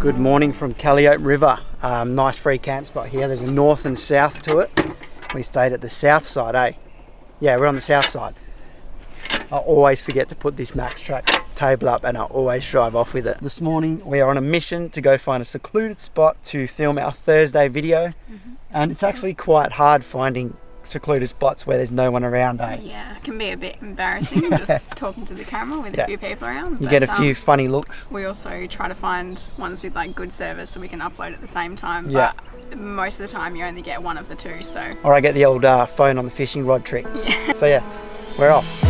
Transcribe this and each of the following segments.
Good morning from Calliope River. Nice free camp spot here. There's a north and south to it. We stayed at the south side, eh? Yeah, we're on the south side. I always forget to put this Max Track table up and I always drive off with it. This morning we are on a mission to go find a secluded spot to film our Thursday video. And it's actually quite hard finding secluded spots where there's no one around, eh? Yeah, it can be a bit embarrassing just talking to the camera with a few people around. You get a few funny looks. We also try to find ones with like good service so we can upload at the same time. Yeah. But most of the time you only get one of the two, so. Or I get the old phone on the fishing rod trick. Yeah. So yeah, we're off.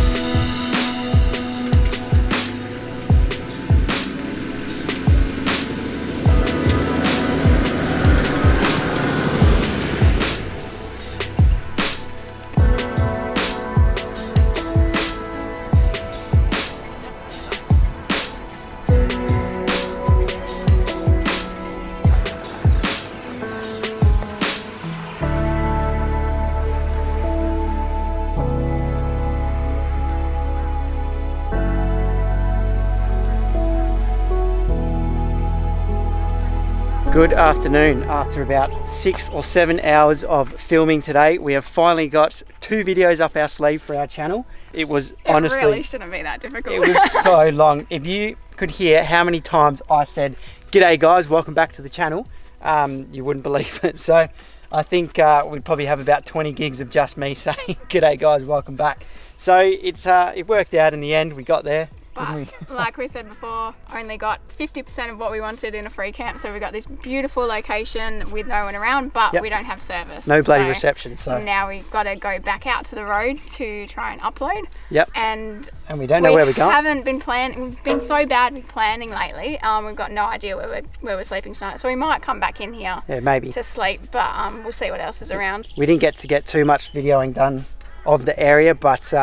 Good afternoon. After about 6 or 7 hours of filming today, we have finally got 2 videos up our sleeve for our channel. It was honestly... It really shouldn't be that difficult. It was so long. If you could hear how many times I said, "G'day guys, welcome back to the channel," you wouldn't believe it. So I think we'd probably have about 20 gigs of just me saying, "G'day guys, welcome back." So it worked out in the end. We got there. But like we said before, only got 50% of what we wanted in a free camp. So we got this beautiful location with no one around, but we don't have service. No bloody reception. So now we've got to go back out to the road to try and upload. Yep. And we don't know where we're going. We haven't been planning. We've been so bad with planning lately. We've got no idea where we're sleeping tonight. So we might come back in here. Yeah, maybe to sleep. But we'll see what else is around. We didn't get to get too much videoing done of the area, but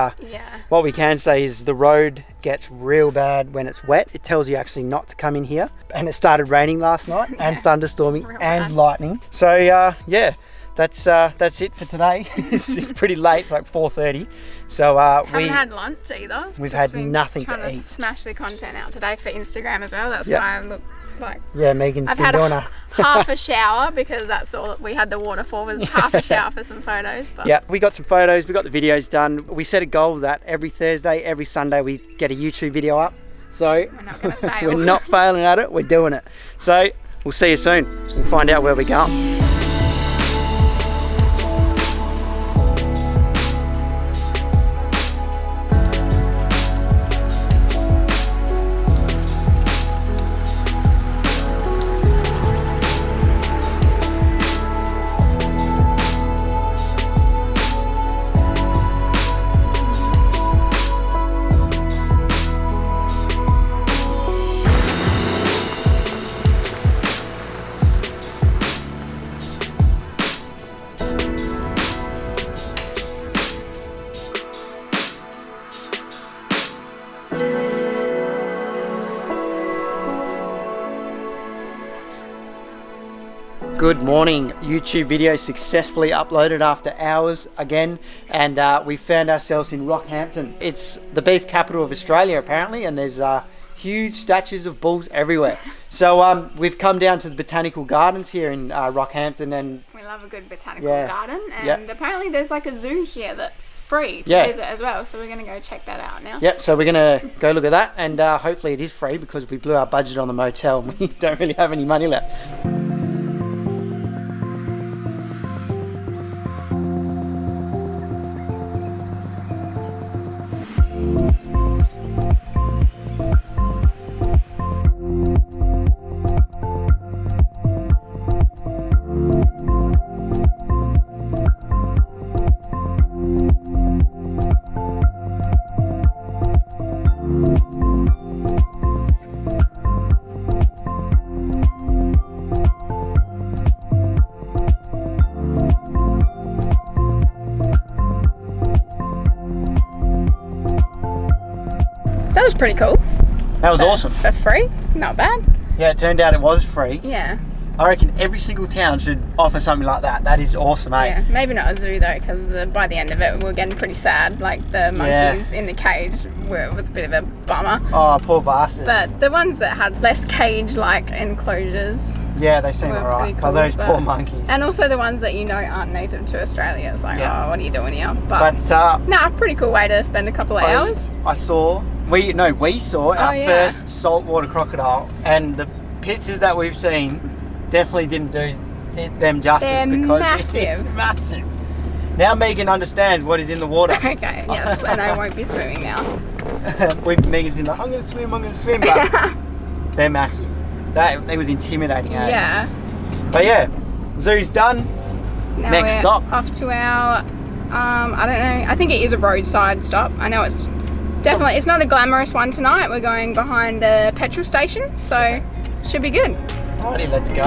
what we can say is the road gets real bad when it's wet. It tells you actually not to come in here, and it started raining last night and thunderstorming and lightning. So yeah, that's it for today. it's pretty late. It's like 4:30. So we haven't had lunch either. We've had nothing to eat. Trying to smash the content out today for Instagram as well. That's why I look like, yeah, Megan's I've been had doing half a shower because that's all we had the water for, was half a shower for some photos. But yeah, we got some photos, we got the videos done. We set a goal that every Thursday, every Sunday we get a YouTube video up. So we're not going to fail. We're not failing at it, we're doing it. So we'll see you soon. We'll find out where we're going. Good morning. YouTube video successfully uploaded after hours again, and we found ourselves in Rockhampton. It's the beef capital of Australia apparently, and there's huge statues of bulls everywhere. So we've come down to the botanical gardens here in Rockhampton, and we love a good botanical garden, and apparently there's like a zoo here that's free to visit as well, so we're going to go check that out now. Yep, so we're going to go look at that, and hopefully it is free because we blew our budget on the motel and we don't really have any money left. That was pretty cool. That was awesome. For free, not bad. Yeah, it turned out it was free. Yeah. I reckon every single town should offer something like that. That is awesome, eh? Yeah, maybe not a zoo though, because by the end of it, we were getting pretty sad. Like the monkeys in the cage was a bit of a bummer. Oh, poor bastards. But the ones that had less cage-like enclosures. Yeah, they seem alright. Cool, those poor monkeys. And also the ones that aren't native to Australia. It's like, oh, what are you doing here? But pretty cool way to spend a couple of hours. We saw our first saltwater crocodile, and the pictures that we've seen definitely didn't do them justice. Because it's massive. Now Megan understands what is in the water. Okay, yes, and I won't be swimming now. Megan's been like, I'm going to swim, but they're massive. It was intimidating, eh? Yeah. But yeah, zoo's done. Now Next stop. Off to our, I don't know, I think it is a roadside stop. I know it's not a glamorous one tonight. We're going behind a petrol station, so should be good. Alrighty, let's go.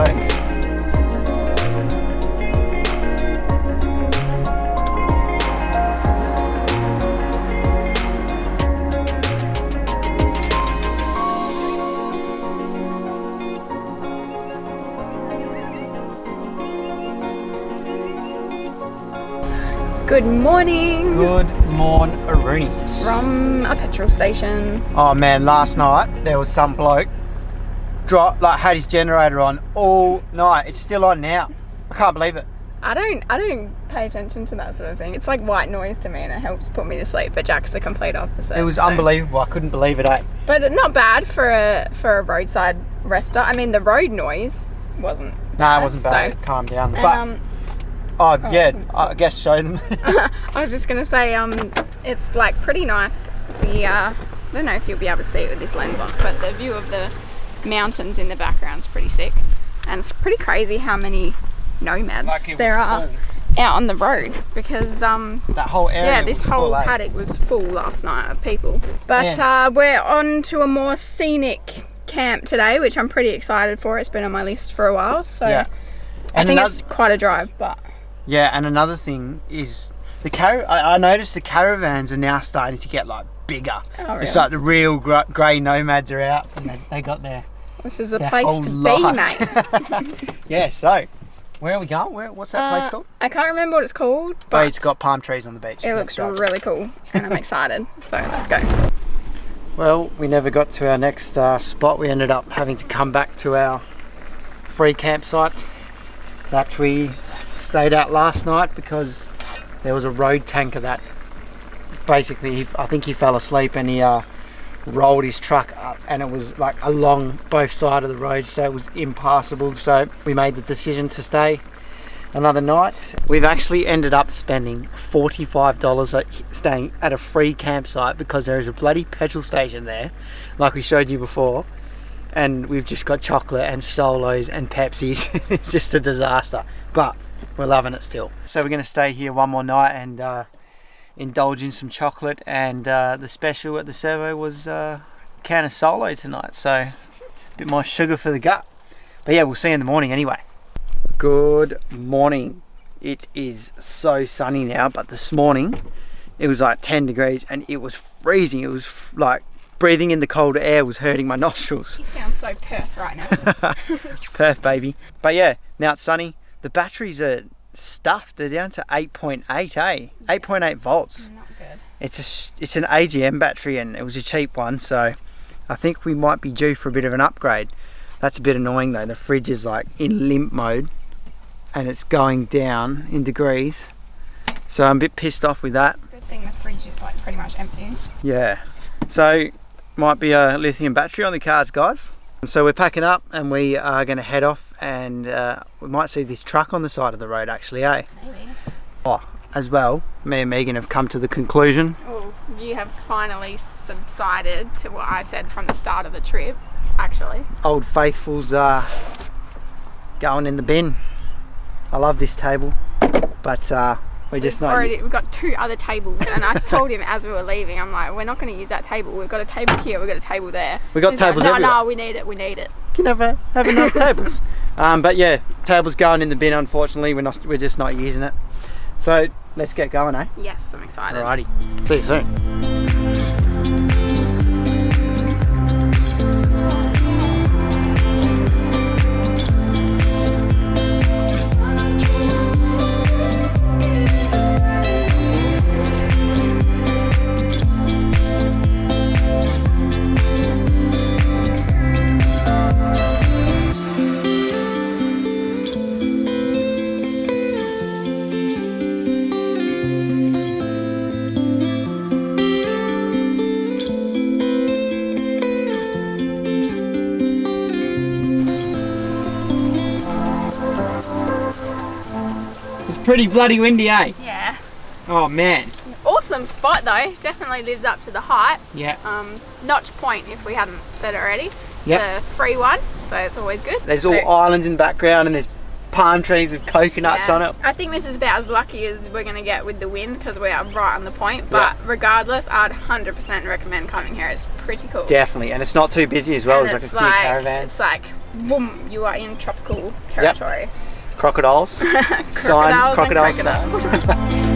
Good morning. Good morning, Aroonies. From a petrol station. Oh man, last night there was some bloke had his generator on all night. It's still on now. I can't believe it. I don't pay attention to that sort of thing. It's like white noise to me, and it helps put me to sleep. But Jack's the complete opposite. It was unbelievable. I couldn't believe it, eh? But not bad for a roadside rest stop. I mean, the road noise wasn't. No, it wasn't bad. It calmed down. And, I guess show them. I was just gonna say, it's like pretty nice. I don't know if you'll be able to see it with this lens on, but the view of the mountains in the background's pretty sick, and it's pretty crazy how many nomads there are out on the road, because that whole area, this whole paddock was full last night of people. But we're on to a more scenic camp today, which I'm pretty excited for. It's been on my list for a while, so I think it's quite a drive. But and another thing is I noticed the caravans are now starting to get like bigger. Oh, really? It's like the real grey nomads are out, and they got this is a place to be, mate. Yeah, so where are we going? What's that place called? I can't remember what it's called, but it's got palm trees on the beach. It looks really cool, and I'm excited. So let's go. Well, we never got to our next spot. We ended up having to come back to our free campsite that we stayed at last night, because there was a road tanker that basically, I think he fell asleep and he rolled his truck up, and it was like along both sides of the road, so it was impassable. So we made the decision to stay another night. We've actually ended up spending $45 staying at a free campsite, because there is a bloody petrol station there, like we showed you before, and we've just got chocolate and Solos and Pepsis. It's just a disaster, but we're loving it still. So we're going to stay here one more night and indulge in some chocolate, and the special at the servo was a can of Solo tonight, so a bit more sugar for the gut. But yeah, we'll see you in the morning anyway. Good morning. It is so sunny now, but this morning it was like 10 degrees and it was freezing. It was like breathing in the cold air was hurting my nostrils. You sound so Perth right now. Perth, baby. But yeah, now it's sunny. The batteries are stuffed. They're down to 8.8, eh? 8.8 volts. Not good. It's an AGM battery, and it was a cheap one, so I think we might be due for a bit of an upgrade. That's a bit annoying though. The fridge is like in limp mode, and it's going down in degrees, so I'm a bit pissed off with that. Good thing the fridge is like pretty much empty. Yeah, so might be a lithium battery on the cards, guys. So we're packing up and we are going to head off, and we might see this truck on the side of the road actually, eh? Maybe. Oh, as well, me and Megan have come to the conclusion. Oh, you have finally subsided to what I said from the start of the trip, actually. Old Faithful's going in the bin. I love this table, but we're just not... We've got 2 other tables, and I told him as we were leaving, I'm like, we're not going to use that table. We've got a table here, we've got a table there. We've got tables everywhere. No, we need it. You can have enough tables. But yeah, table's going in the bin, unfortunately. We're just not using it. So let's get going, eh? Yes, I'm excited. Alrighty, see you soon. pretty bloody windy, eh? Yeah. Oh man. Awesome spot though. Definitely lives up to the hype. Yeah. Notch Point, if we hadn't said it already. It's Yep. a free one, so it's always good. There's all islands in the background and there's palm trees with coconuts on it. I think this is about as lucky as we're going to get with the wind because we are right on the point. But regardless, I'd 100% recommend coming here. It's pretty cool. Definitely, and it's not too busy as well. And There's like a few caravans. It's like, boom, you are in tropical territory. Crocodiles. Crocodiles and Crocodiles. coconuts.